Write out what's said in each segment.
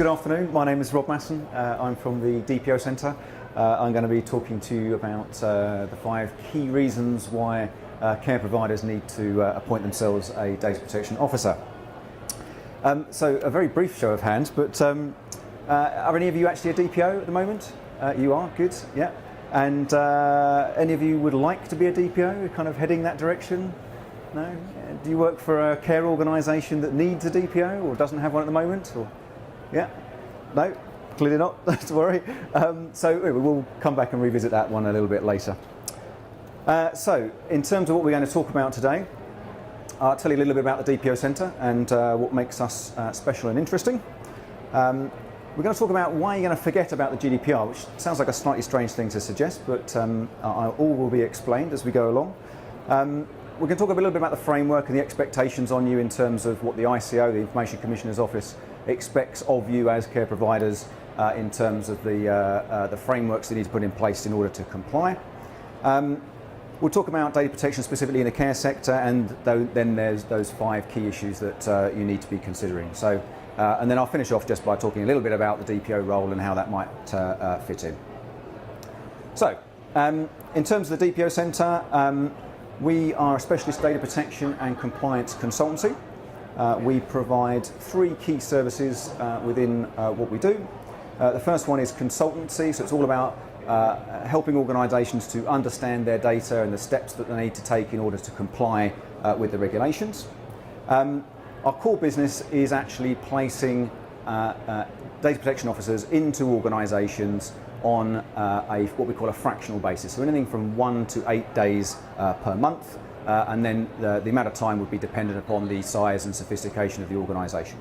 Good afternoon, my name is Rob Masson. I'm from the DPO Centre. I'm going to be talking to you about the 5 key reasons why care providers need to appoint themselves a data protection officer. So a very brief show of hands, but are any of you actually a DPO at the moment? You are, good, yeah. And any of you would like to be a DPO, kind of heading that direction? No? Do you work for a care organisation that needs a DPO or doesn't have one at the moment? Or, yeah? No? Clearly not, don't worry. So we'll come back and revisit that one a little bit later. So in terms of what we're going to talk about today, I'll tell you a little bit about the DPO Centre and what makes us special and interesting. We're going to talk about why you're going to forget about the GDPR, which sounds like a slightly strange thing to suggest, but all will be explained as we go along. We're going to talk a little bit about the framework and the expectations on you in terms of what the ICO, the Information Commissioner's Office, expects of you as care providers in terms of the frameworks that you need to put in place in order to comply. We'll talk about data protection specifically in the care sector, and then there's those 5 key issues that you need to be considering. So, and then I'll finish off just by talking a little bit about the DPO role and how that might fit in. So, in terms of the DPO Centre, we are a specialist data protection and compliance consultancy. We provide 3 key services within what we do. The first one is consultancy, so it's all about helping organisations to understand their data and the steps that they need to take in order to comply with the regulations. Our core business is actually placing data protection officers into organisations on what we call a fractional basis, so anything from 1 to 8 days per month, and then the amount of time would be dependent upon the size and sophistication of the organisation.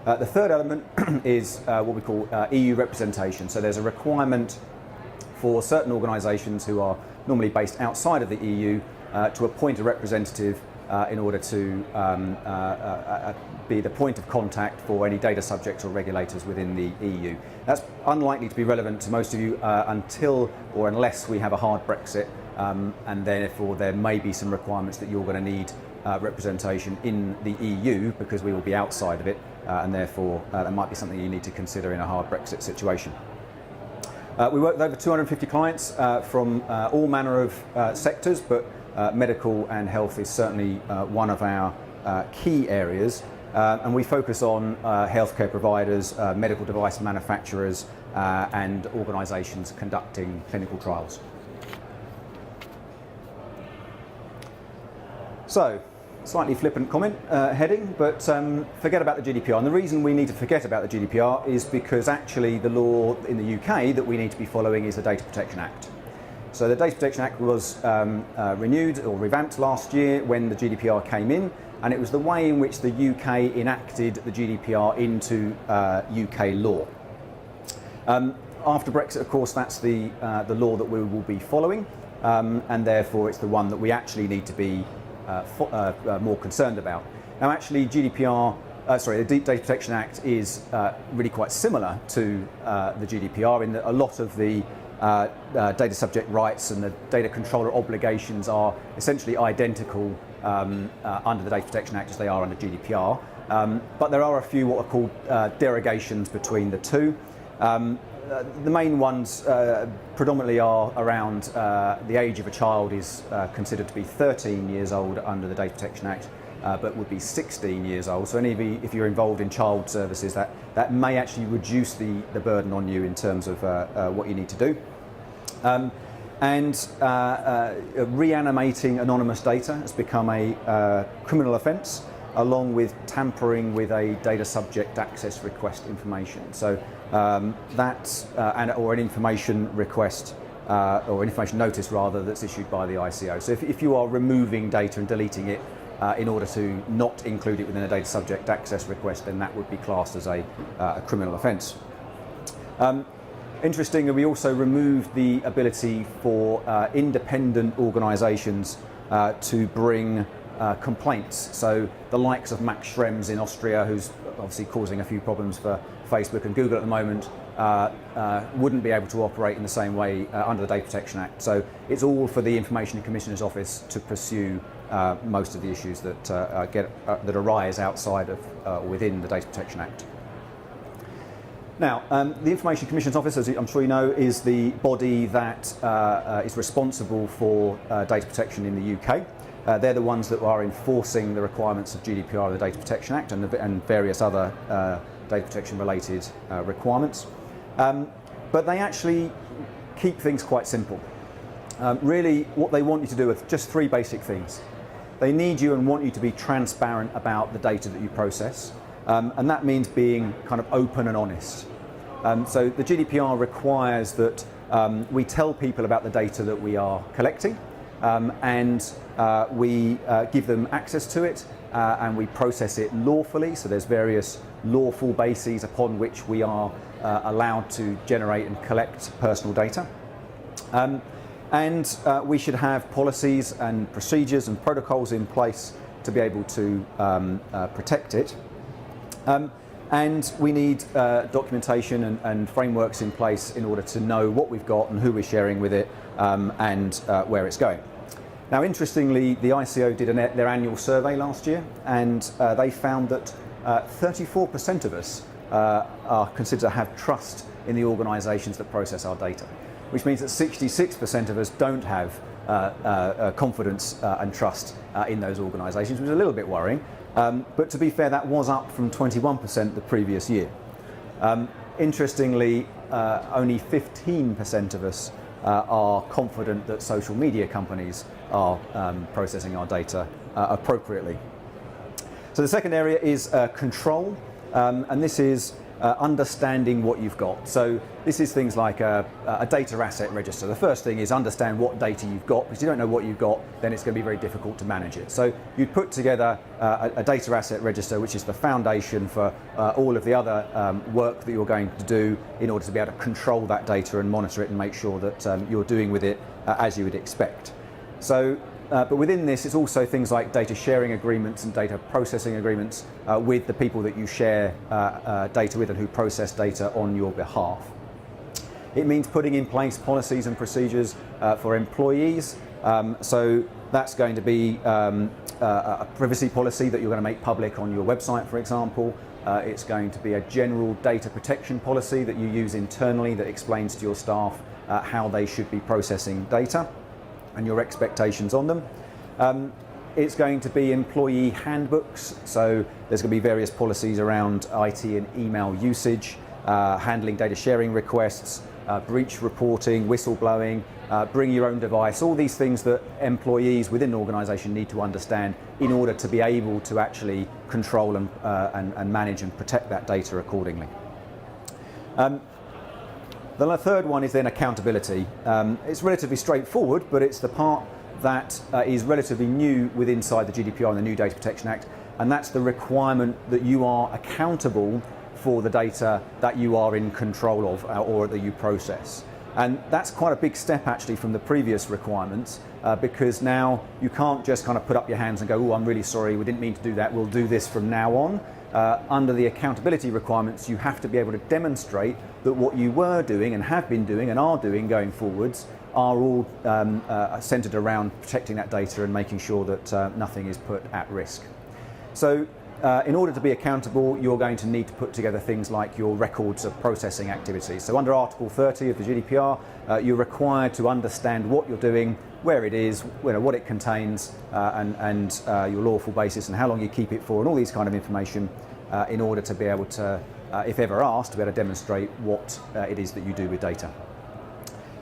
The third element is what we call EU representation, so there's a requirement for certain organisations who are normally based outside of the EU to appoint a representative in order to be the point of contact for any data subjects or regulators within the EU. That's unlikely to be relevant to most of you until or unless we have a hard Brexit, and therefore there may be some requirements that you're going to need representation in the EU because we will be outside of it, and therefore that might be something you need to consider in a hard Brexit situation. We work with over 250 clients from all manner of sectors, but medical and health is certainly one of our key areas, and we focus on healthcare providers, medical device manufacturers, and organisations conducting clinical trials. So, slightly flippant comment heading, but forget about the GDPR. And the reason we need to forget about the GDPR is because actually the law in the UK that we need to be following is the Data Protection Act. So the Data Protection Act was renewed or revamped last year when the GDPR came in, and it was the way in which the UK enacted the GDPR into UK law. After Brexit, of course, that's the law that we will be following, and therefore it's the one that we actually need to be more concerned about. Now actually GDPR, the Data Protection Act is really quite similar to the GDPR in that a lot of the data subject rights and the data controller obligations are essentially identical under the Data Protection Act as they are under GDPR. But there are a few what are called derogations between the two. The main ones predominantly are around the age of a child is considered to be 13 years old under the Data Protection Act, but would be 16 years old. So any of you, if you're involved in child services, that may actually reduce the burden on you in terms of what you need to do. Reanimating anonymous data has become a criminal offence, along with tampering with a data subject access request information. So or an information request or information notice rather that's issued by the ICO. So if you are removing data and deleting it in order to not include it within a data subject access request, then that would be classed as a criminal offence. Interestingly, we also removed the ability for independent organisations to bring complaints. So the likes of Max Schrems in Austria, who's obviously causing a few problems for Facebook and Google at the moment, wouldn't be able to operate in the same way under the Data Protection Act. So it's all for the Information Commissioner's Office to pursue most of the issues that arise outside of or within the Data Protection Act. Now, the Information Commission's Office, as I'm sure you know, is the body that is responsible for data protection in the UK. They're the ones that are enforcing the requirements of GDPR, the Data Protection Act, and various other data protection related requirements. But they actually keep things quite simple. Really, what they want you to do are just three basic things. They need you and want you to be transparent about the data that you process, and that means being kind of open and honest. So the GDPR requires that we tell people about the data that we are collecting, and we give them access to it, and we process it lawfully. So there's various lawful bases upon which we are allowed to generate and collect personal data. And we should have policies and procedures and protocols in place to be able to protect it. And we need documentation and frameworks in place in order to know what we've got and who we're sharing with it, and where it's going. Now, interestingly, the ICO did their annual survey last year, and they found that 34% of us are considered to have trust in the organisations that process our data, which means that 66% of us don't have confidence and trust in those organisations, which is a little bit worrying. But to be fair, that was up from 21% the previous year. Interestingly, only 15% of us are confident that social media companies are processing our data appropriately. So the second area is control, and this is understanding what you've got. So this is things like a data asset register. The first thing is understand what data you've got, because if you don't know what you've got, then it's going to be very difficult to manage it. So you put together a data asset register, which is the foundation for all of the other work that you're going to do in order to be able to control that data and monitor it and make sure that you're doing with it as you would expect. So but within this, it's also things like data sharing agreements and data processing agreements with the people that you share data with and who process data on your behalf. It means putting in place policies and procedures for employees. So that's going to be a privacy policy that you're going to make public on your website, for example. It's going to be a general data protection policy that you use internally that explains to your staff how they should be processing data and your expectations on them. It's going to be employee handbooks, so there's going to be various policies around IT and email usage, handling data sharing requests, breach reporting, whistleblowing, bring your own device, all these things that employees within an organisation need to understand in order to be able to actually control and manage and protect that data accordingly. The third one is then accountability. It's relatively straightforward, but it's the part that is relatively new inside the GDPR and the new Data Protection Act, and that's the requirement that you are accountable for the data that you are in control of or that you process. And that's quite a big step actually from the previous requirements, because now you can't just kind of put up your hands and go, oh, I'm really sorry, we didn't mean to do that, we'll do this from now on. Under the accountability requirements, you have to be able to demonstrate that what you were doing and have been doing and are doing going forwards are all centred around protecting that data and making sure that nothing is put at risk. So in order to be accountable, you're going to need to put together things like your records of processing activities. So under Article 30 of the GDPR, you're required to understand what you're doing, where it is, what it contains, and your lawful basis and how long you keep it for, and all these kind of information in order to be able to, if ever asked, to be able to demonstrate what it is that you do with data.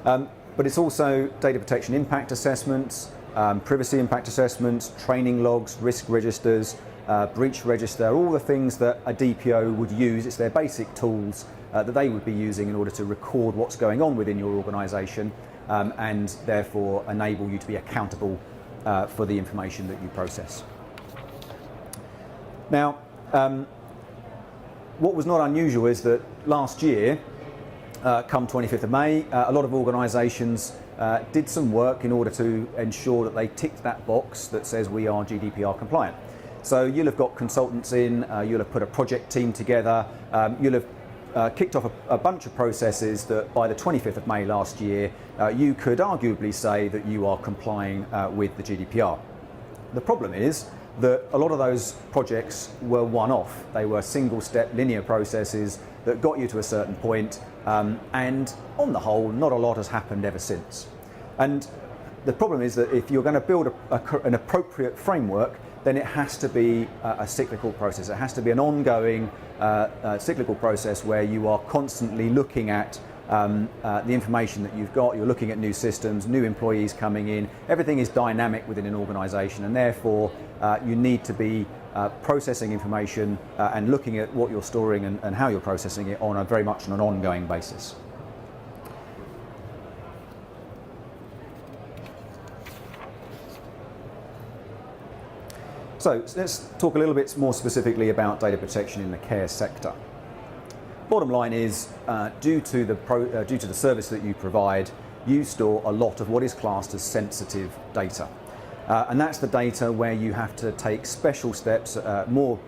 But it's also data protection impact assessments, privacy impact assessments, training logs, risk registers, breach register, all the things that a DPO would use. It's their basic tools that they would be using in order to record what's going on within your organisation, and therefore enable you to be accountable for the information that you process. Now, what was not unusual is that last year, come 25th of May, a lot of organisations did some work in order to ensure that they ticked that box that says we are GDPR compliant. So you'll have got consultants in, you'll have put a project team together, you'll have kicked off a bunch of processes that by the 25th of May last year, you could arguably say that you are complying with the GDPR. The problem is that a lot of those projects were one-off. They were single-step linear processes that got you to a certain point, and on the whole, not a lot has happened ever since. And the problem is that if you're going to build an appropriate framework, then it has to be a cyclical process. It has to be an ongoing cyclical process where you are constantly looking at the information that you've got. You're looking at new systems, new employees coming in. Everything is dynamic within an organisation, and therefore you need to be processing information and looking at what you're storing and how you're processing it on very much on an ongoing basis. So let's talk a little bit more specifically about data protection in the care sector. Bottom line is, due to the service that you provide, you store a lot of what is classed as sensitive data. And that's the data where you have to take special steps, more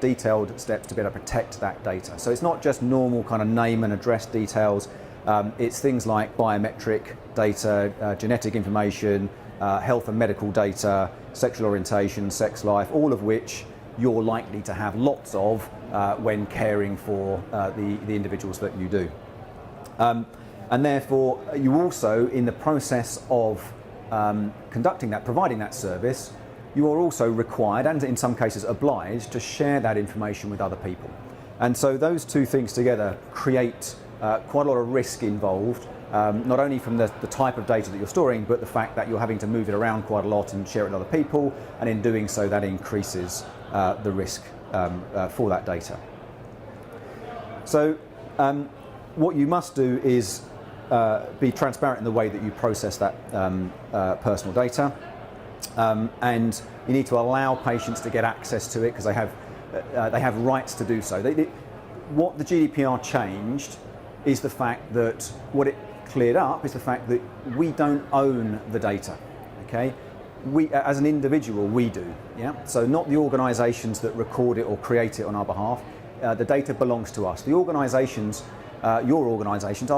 detailed steps to be able to protect that data. So it's not just normal kind of name and address details, it's things like biometric data, genetic information, health and medical data, sexual orientation, sex life, all of which you're likely to have lots of when caring for the individuals that you do. And therefore, you also, in the process of providing that service, you are also required, and in some cases obliged, to share that information with other people. And so those two things together create quite a lot of risk involved, not only from the type of data that you're storing, but the fact that you're having to move it around quite a lot and share it with other people, and in doing so that increases the risk for that data. So what you must do is be transparent in the way that you process that personal data, and you need to allow patients to get access to it because they have rights to do so. What the GDPR changed is the fact that what it cleared up is the fact that we don't own the data. Okay, we as an individual we do. Yeah, so not the organisations that record it or create it on our behalf. The data belongs to us. The organisations, your organisations,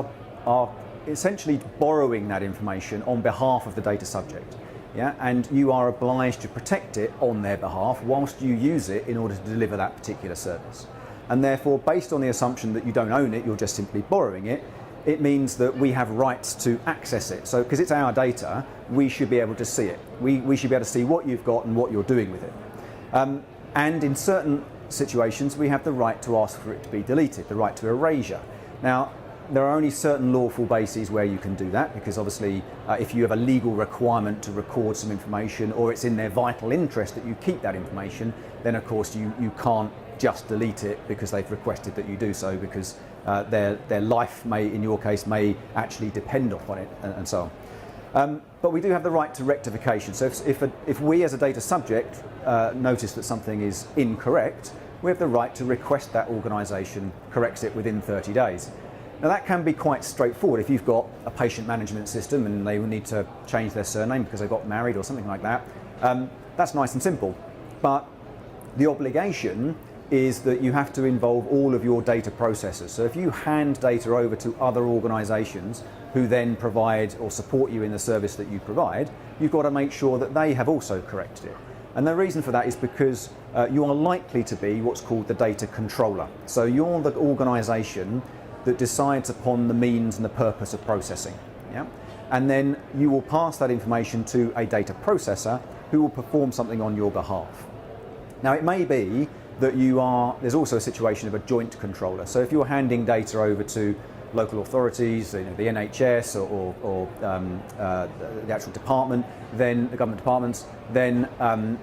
are essentially borrowing that information on behalf of the data subject. Yeah, and you are obliged to protect it on their behalf whilst you use it in order to deliver that particular service. And therefore, based on the assumption that you don't own it, you're just simply borrowing it, it means that we have rights to access it. So, because it's our data, we should be able to see it. We should be able to see what you've got and what you're doing with it. And in certain situations, we have the right to ask for it to be deleted, the right to erasure. Now, there are only certain lawful bases where you can do that, because obviously if you have a legal requirement to record some information, or it's in their vital interest that you keep that information, then of course you can't just delete it because they've requested that you do so, because their life may, in your case, may actually depend upon it, and so on. But we do have the right to rectification. So if we as a data subject notice that something is incorrect, we have the right to request that organisation corrects it within 30 days. Now that can be quite straightforward. If you've got a patient management system and they will need to change their surname because they got married or something like that, that's nice and simple. But the obligation is that you have to involve all of your data processors. So if you hand data over to other organisations who then provide or support you in the service that you provide, you've got to make sure that they have also corrected it. And the reason for that is because you are likely to be what's called the data controller. So you're the organisation that decides upon the means and the purpose of processing. Yeah? And then you will pass that information to a data processor who will perform something on your behalf. Now it may be that there's also a situation of a joint controller. So if you're handing data over to local authorities, the NHS or the actual department, then the government departments, then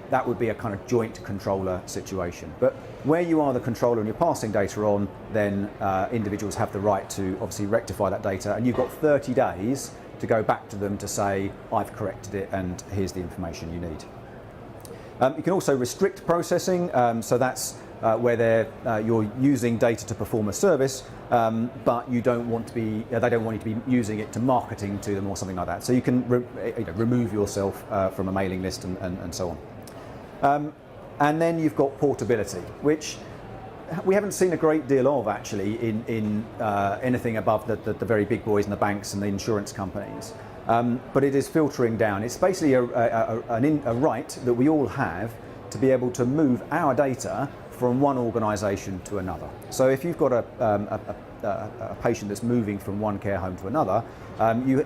that would be a kind of joint controller situation. But where you are the controller and you're passing data on, then individuals have the right to obviously rectify that data, and you've got 30 days to go back to them to say, I've corrected it and here's the information you need. You can also restrict processing, so that's where you're using data to perform a service, but you don't want to be, they don't want you to be using it to marketing to them or something like that. So you can remove yourself from a mailing list and so on. And then you've got portability, which we haven't seen a great deal of actually in anything above the very big boys and the banks and the insurance companies. But it is filtering down. It's basically a right that we all have to be able to move our data from one organisation to another. So if you've got a patient that's moving from one care home to another,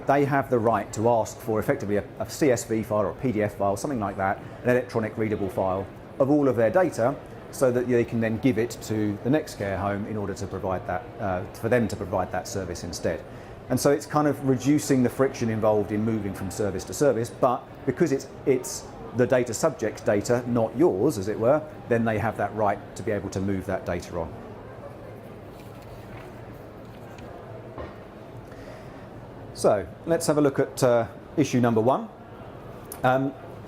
they have the right to ask for effectively a CSV file or a PDF file, something like that, an electronic readable file of all of their data, so that they can then give it to the next care home in order to provide that, for them to provide that service instead. And so it's kind of reducing the friction involved in moving from service to service, but because it's the data subject's data, not yours, as it were, then they have that right to be able to move that data on. So let's have a look at issue number one.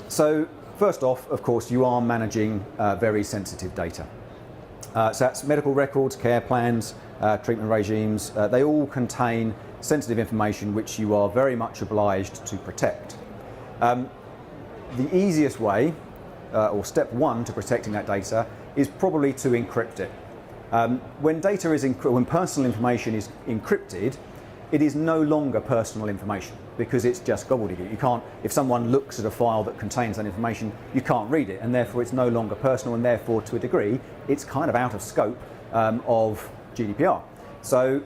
So first off, of course, you are managing very sensitive data. So that's medical records, care plans, treatment regimes. They all contain sensitive information which you are very much obliged to protect. The easiest way, or step one to protecting that data, is probably to encrypt it. When personal information is encrypted, it is no longer personal information because it's just gobbledygook. You can't, if someone looks at a file that contains that information, you can't read it, and therefore it's no longer personal, and therefore, to a degree, it's kind of out of scope of GDPR. So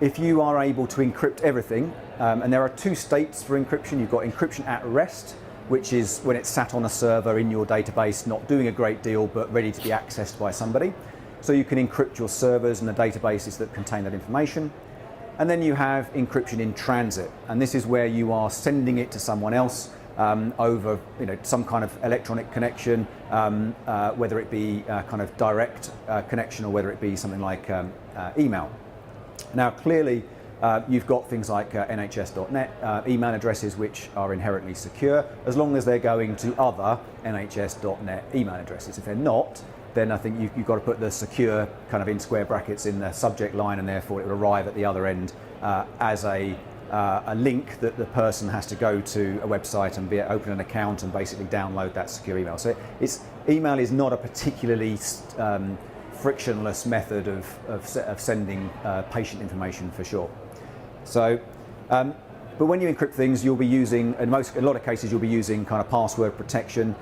if you are able to encrypt everything, and there are two states for encryption. You've got encryption at rest, which is when it's sat on a server in your database, not doing a great deal, but ready to be accessed by somebody. So you can encrypt your servers and the databases that contain that information. And then you have encryption in transit, and this is where you are sending it to someone else over some kind of electronic connection, whether it be kind of direct connection or whether it be something like email. Now clearly you've got things like nhs.net email addresses which are inherently secure as long as they're going to other nhs.net email addresses. If they're not, then I think you've got to put the secure kind of in square brackets in the subject line, and therefore it will arrive at the other end as a link that the person has to go to a website and open an account and basically download that secure email. So email is not a particularly frictionless method of sending patient information for sure. So, but when you encrypt things, you'll be using, in a lot of cases, you'll be using kind of password protection.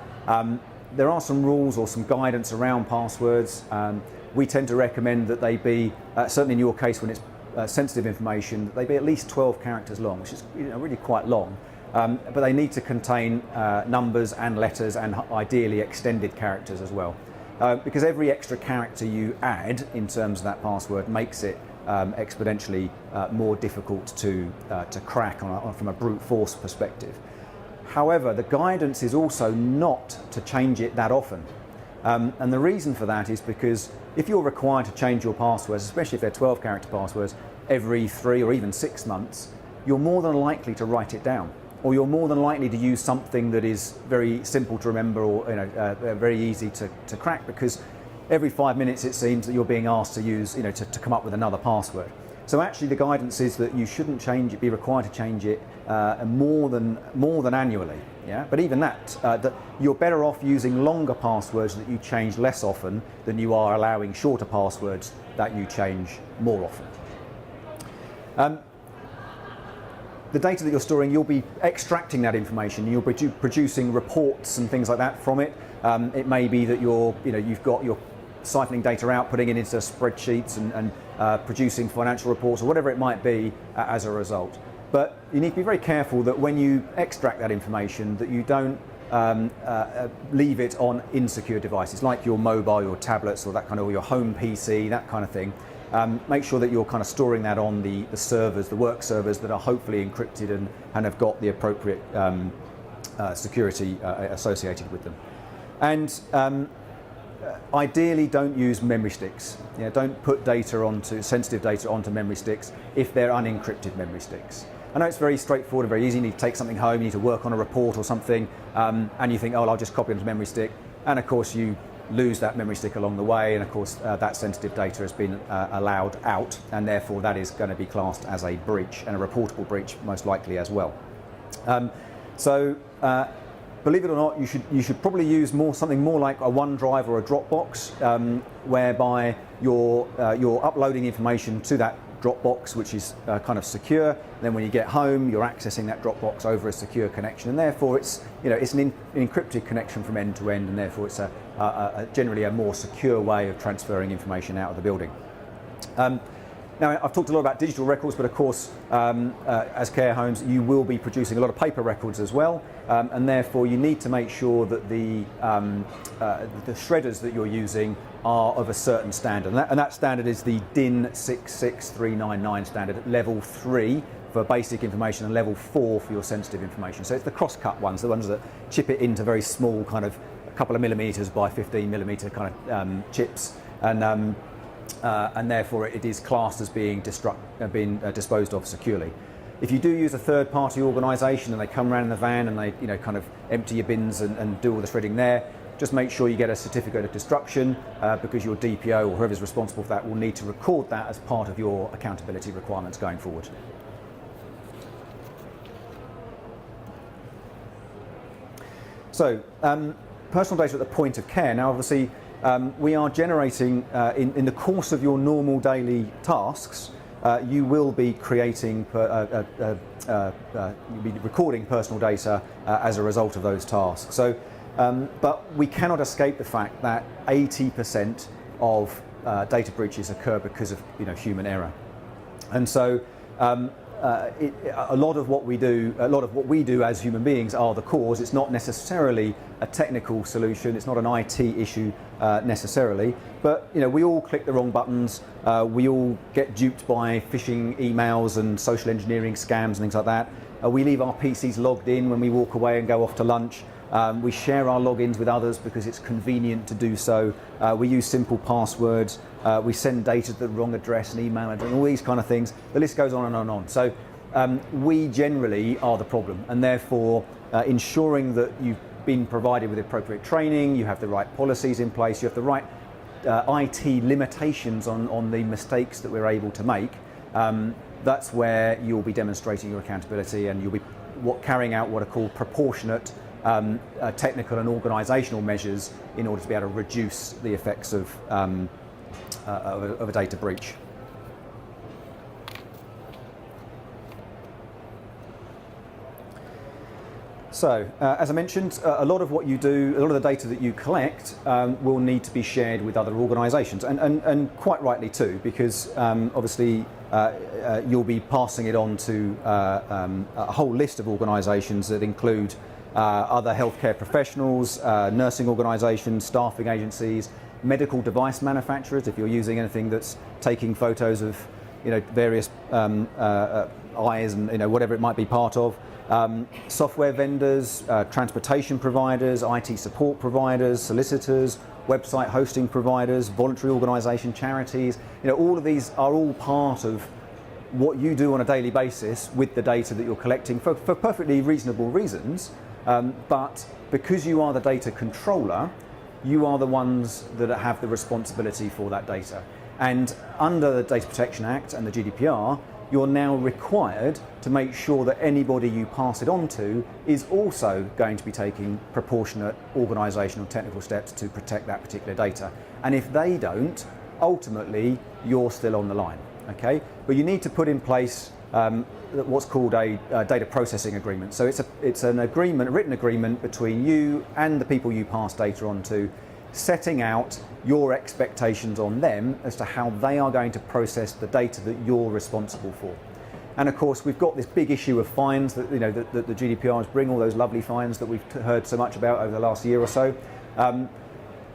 There are some rules or some guidance around passwords. We tend to recommend that they be, certainly in your case when it's sensitive information, that they be at least 12 characters long, which is really quite long. But they need to contain numbers and letters and ideally extended characters as well. Because every extra character you add in terms of that password makes it exponentially more difficult to crack from a brute force perspective. However, the guidance is also not to change it that often. And the reason for that is because if you're required to change your passwords, especially if they're 12-character passwords, every 3 or even 6 months, you're more than likely to write it down. Or you're more than likely to use something that is very simple to remember or very easy to crack, because every 5 minutes it seems that you're being asked to use, to come up with another password. So actually the guidance is that you shouldn't change it, be required to change it more than annually. Yeah? But even that you're better off using longer passwords that you change less often than you are allowing shorter passwords that you change more often. The data that you're storing, you'll be extracting that information. You'll be producing reports and things like that from it. It may be that you've got your siphoning data out, putting it into spreadsheets and producing financial reports or whatever it might be as a result. But you need to be very careful that when you extract that information that you don't leave it on insecure devices like your mobile, your tablets, or that kind of, or your home PC, that kind of thing. Make sure that you're kind of storing that on the servers, the work servers that are hopefully encrypted and have got the appropriate security associated with them. And ideally, don't use memory sticks. Don't put sensitive data onto memory sticks if they're unencrypted memory sticks. I know it's very straightforward and very easy. You need to take something home, you need to work on a report or something, and you think, oh, I'll just copy it onto memory stick. And of course, you lose that memory stick along the way, and of course, that sensitive data has been allowed out, and therefore that is going to be classed as a breach, and a reportable breach most likely as well. Believe it or not, you should probably use something more like a OneDrive or a Dropbox, whereby you're uploading information to that Dropbox, which is kind of secure. Then when you get home, you're accessing that Dropbox over a secure connection, and therefore it's an encrypted connection from end to end, and therefore it's generally a more secure way of transferring information out of the building. Now, I've talked a lot about digital records, but of course, as care homes, you will be producing a lot of paper records as well, and therefore you need to make sure that the shredders that you're using are of a certain standard, and that standard is the DIN 66399 standard at level 3 for basic information and level 4 for your sensitive information. So it's the cross-cut ones, the ones that chip it into very small, kind of a couple of millimeters by 15 millimeter kind of chips, and therefore it is classed as being disposed of securely. If you do use a third-party organisation and they come around in the van and they kind of empty your bins and do all the shredding there, just make sure you get a certificate of destruction because your DPO or whoever's responsible for that will need to record that as part of your accountability requirements going forward. So, personal data at the point of care. Now, obviously, we are generating, in the course of your normal daily tasks, you will be creating, you'll be recording personal data as a result of those tasks. So, but we cannot escape the fact that 80% of data breaches occur because of human error, and so a lot of what we do as human beings are the cause. It's not necessarily a technical solution. It's not an IT issue necessarily. But we all click the wrong buttons. We all get duped by phishing emails and social engineering scams and things like that. We leave our PCs logged in when we walk away and go off to lunch. We share our logins with others because it's convenient to do so. We use simple passwords. We send data to the wrong address and email address, all these kind of things. The list goes on and on and on. So we generally are the problem, and therefore ensuring that you've been provided with appropriate training, you have the right policies in place, you have the right IT limitations on the mistakes that we're able to make. That's where you'll be demonstrating your accountability, and you'll be carrying out what are called proportionate technical and organisational measures in order to be able to reduce the effects of a data breach. So, as I mentioned, a lot of what you do, a lot of the data that you collect will need to be shared with other organisations, and quite rightly too, because obviously you'll be passing it on to a whole list of organisations that include other healthcare professionals, nursing organisations, staffing agencies, medical device manufacturers, if you're using anything that's taking photos of various eyes and whatever it might be part of, software vendors, transportation providers, IT support providers, solicitors, website hosting providers, voluntary organisation, charities. All of these are all part of what you do on a daily basis with the data that you're collecting for perfectly reasonable reasons. But because you are the data controller, you are the ones that have the responsibility for that data. And under the Data Protection Act and the GDPR, you're now required to make sure that anybody you pass it on to is also going to be taking proportionate organisational technical steps to protect that particular data. And if they don't, ultimately you're still on the line. Okay? But you need to put in place what's called a data processing agreement. So it's an agreement, a written agreement between you and the people you pass data on to, setting out your expectations on them as to how they are going to process the data that you're responsible for. And of course, we've got this big issue of fines that that the GDPR is bringing, all those lovely fines that we've heard so much about over the last year or so.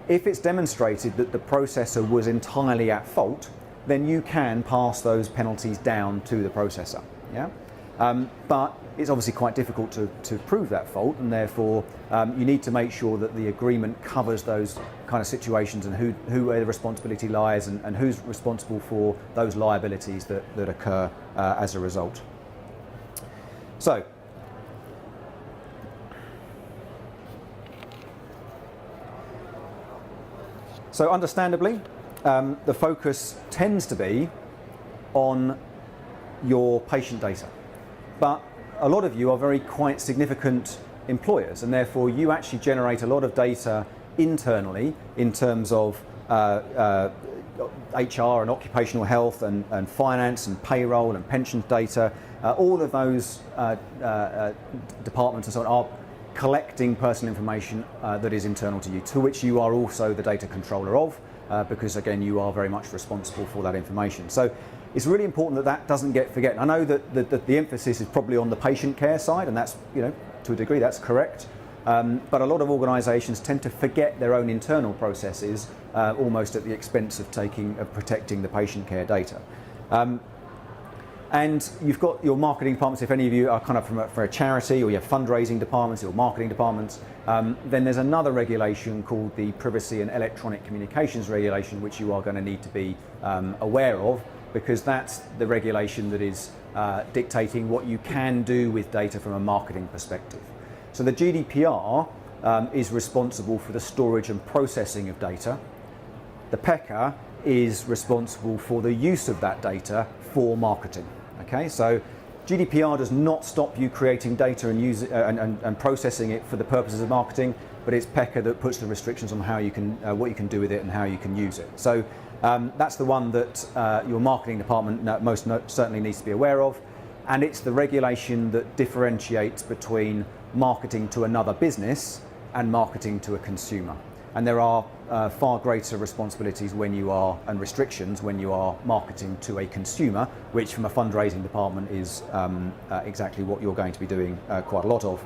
If it's demonstrated that the processor was entirely at fault, then you can pass those penalties down to the processor. Yeah? But it's obviously quite difficult to prove that fault, and therefore you need to make sure that the agreement covers those kind of situations and where the responsibility lies and who's responsible for those liabilities that occur as a result. So, understandably, the focus tends to be on your patient data, but a lot of you are quite significant employers, and therefore you actually generate a lot of data internally in terms of HR and occupational health and finance and payroll and pensions data, all of those departments and so on are collecting personal information that is internal to you, to which you are also the data controller of, because again you are very much responsible for that information. So it's really important that that doesn't get forgotten. I know that the emphasis is probably on the patient care side, and that's, you know, to a degree that's correct. But a lot of organisations tend to forget their own internal processes, almost at the expense of protecting the patient care data. And you've got your marketing departments. If any of you are kind of for a charity, or you have fundraising departments or marketing departments, then there's another regulation called the Privacy and Electronic Communications Regulation, which you are going to need to be aware of, because that's the regulation that is dictating what you can do with data from a marketing perspective. So the GDPR is responsible for the storage and processing of data. The PECA is responsible for the use of that data for marketing. Okay, so GDPR does not stop you creating data and processing it for the purposes of marketing, but it's PECA that puts the restrictions on how you can, what you can do with it and how you can use it. So that's the one that your marketing department most certainly needs to be aware of, and it's the regulation that differentiates between marketing to another business and marketing to a consumer. And there are far greater responsibilities and restrictions when you are marketing to a consumer, which from a fundraising department is exactly what you're going to be doing quite a lot of.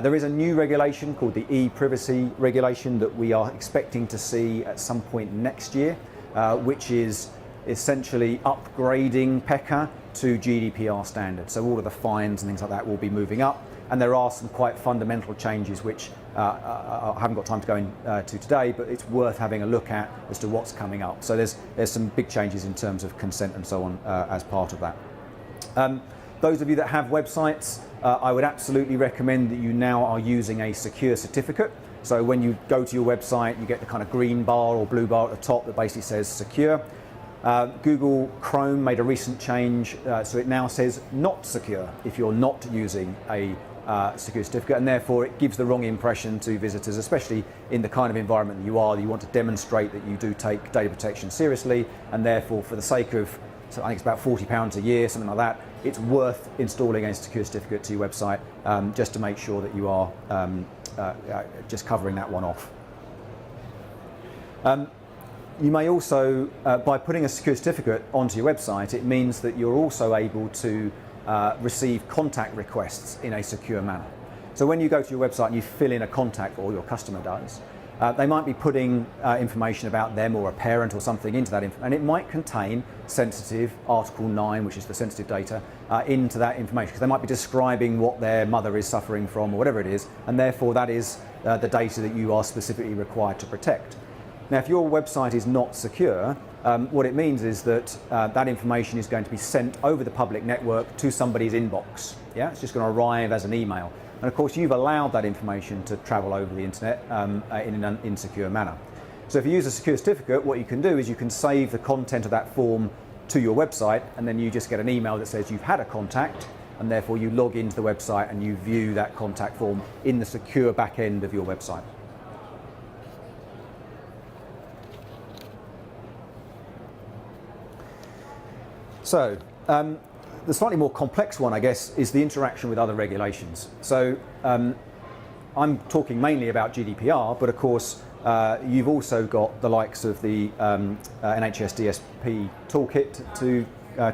There is a new regulation called the e-privacy regulation that we are expecting to see at some point next year, which is essentially upgrading PECA to GDPR standards. So all of the fines and things like that will be moving up. And there are some quite fundamental changes which I haven't got time to go into today, but it's worth having a look at as to what's coming up. So there's some big changes in terms of consent and so on as part of that. Those of you that have websites, I would absolutely recommend that you now are using a secure certificate. So when you go to your website, you get the kind of green bar or blue bar at the top that basically says secure. Google Chrome made a recent change, so it now says not secure if you're not using a secure certificate, and therefore it gives the wrong impression to visitors, especially in the kind of environment that you want to demonstrate that you do take data protection seriously, and therefore for the sake of, so I think it's about £40 a year, something like that, it's worth installing a secure certificate to your website just to make sure that you are just covering that one off. You may also, by putting a secure certificate onto your website, it means that you're also able to receive contact requests in a secure manner. So when you go to your website and you fill in a contact, or your customer does, they might be putting information about them or a parent or something into that and it might contain sensitive Article 9, which is the sensitive data, into that information, because they might be describing what their mother is suffering from or whatever it is, and therefore that is the data that you are specifically required to protect. Now, if your website is not secure, what it means is that that information is going to be sent over the public network to somebody's inbox. Yeah, it's just going to arrive as an email. And of course, you've allowed that information to travel over the internet in an insecure manner. So if you use a secure certificate, what you can do is you can save the content of that form to your website, and then you just get an email that says you've had a contact, and therefore you log into the website and you view that contact form in the secure back end of your website. So, the slightly more complex one, I guess, is the interaction with other regulations. So, I'm talking mainly about GDPR, but of course, you've also got the likes of the NHS DSP toolkit to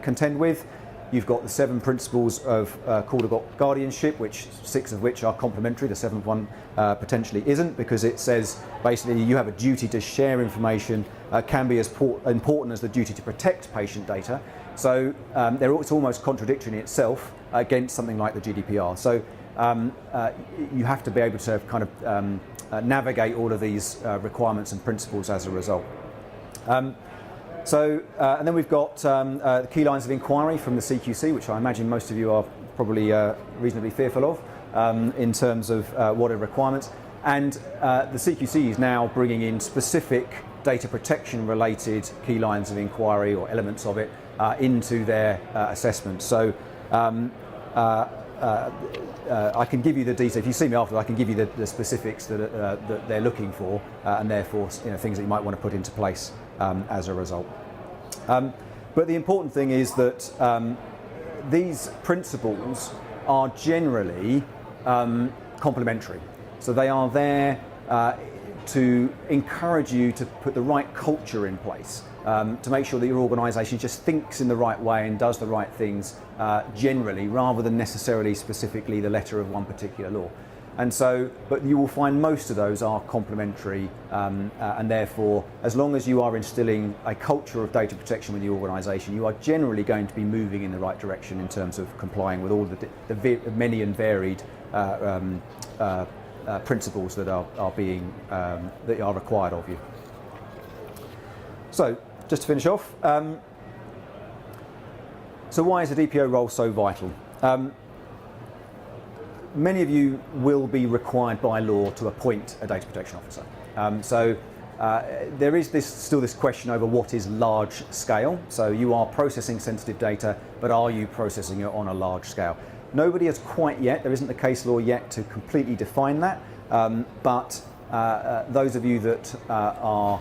contend with. You've got the 7 principles of call to guardianship, which 6 of which are complementary. The 7th one potentially isn't, because it says basically you have a duty to share information, can be as important as the duty to protect patient data. So it's almost contradictory in itself against something like the GDPR. So you have to be able to kind of navigate all of these requirements and principles as a result. And then we've got the key lines of inquiry from the CQC, which I imagine most of you are probably reasonably fearful of in terms of what are requirements. And the CQC is now bringing in specific data protection related key lines of inquiry or elements of it into their assessment. So I can give you the detail. If you see me after, I can give you the specifics that they're looking for, and therefore things that you might want to put into place as a result. But the important thing is that these principles are generally complementary. So they are there to encourage you to put the right culture in place, to make sure that your organisation just thinks in the right way and does the right things generally, rather than necessarily specifically the letter of one particular law. And so, but you will find most of those are complementary, and therefore, as long as you are instilling a culture of data protection with the organisation, you are generally going to be moving in the right direction in terms of complying with all the many and varied principles that are being that are required of you. So, just to finish off, so why is the DPO role so vital? Many of you will be required by law to appoint a data protection officer. There is still this question over what is large scale. So you are processing sensitive data, but are you processing it on a large scale? Nobody has quite yet, there isn't the case law yet to completely define that, but those of you that are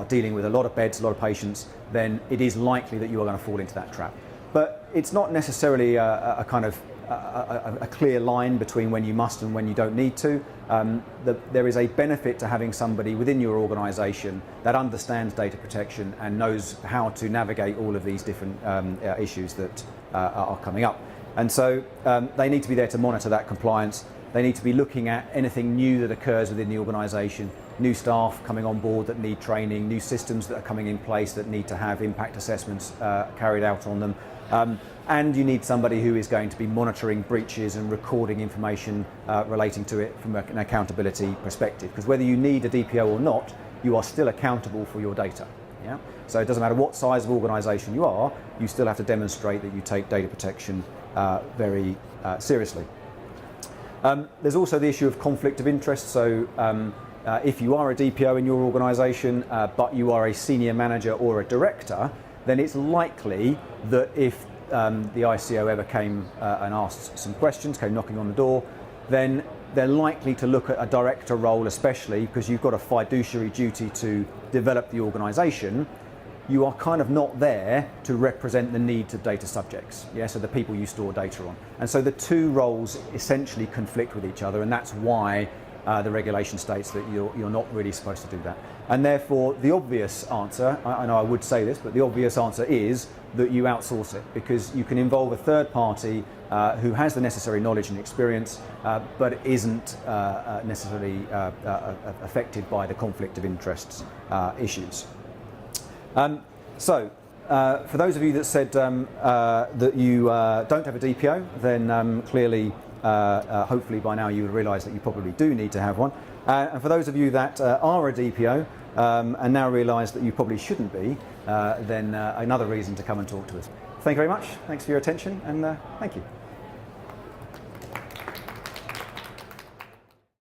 dealing with a lot of beds, a lot of patients, then it is likely that you are going to fall into that trap. But it's not necessarily a kind of a clear line between when you must and when you don't need to. There is a benefit to having somebody within your organisation that understands data protection and knows how to navigate all of these different issues that are coming up. And so they need to be there to monitor that compliance. They need to be looking at anything new that occurs within the organisation, new staff coming on board that need training, new systems that are coming in place that need to have impact assessments carried out on them. And you need somebody who is going to be monitoring breaches and recording information relating to it from an accountability perspective. Because whether you need a DPO or not, you are still accountable for your data. Yeah? So it doesn't matter what size of organisation you are, you still have to demonstrate that you take data protection very seriously. There's also the issue of conflict of interest. So if you are a DPO in your organisation, but you are a senior manager or a director, then it's likely that if the ICO ever came and asked some questions, came knocking on the door, then they're likely to look at a director role, especially because you've got a fiduciary duty to develop the organisation. You are kind of not there to represent the needs of data subjects, yeah, so the people you store data on. And so the two roles essentially conflict with each other, and that's why the regulation states that you're not really supposed to do that. And therefore, the obvious answer, I know I would say this, but the obvious answer is that you outsource it, because you can involve a third party who has the necessary knowledge and experience, but isn't necessarily affected by the conflict of interests issues. For those of you that said that you don't have a DPO, then clearly, hopefully by now you would realise that you probably do need to have one. And for those of you that are a DPO and now realise that you probably shouldn't be, then another reason to come and talk to us. Thank you very much. Thanks for your attention, and thank you.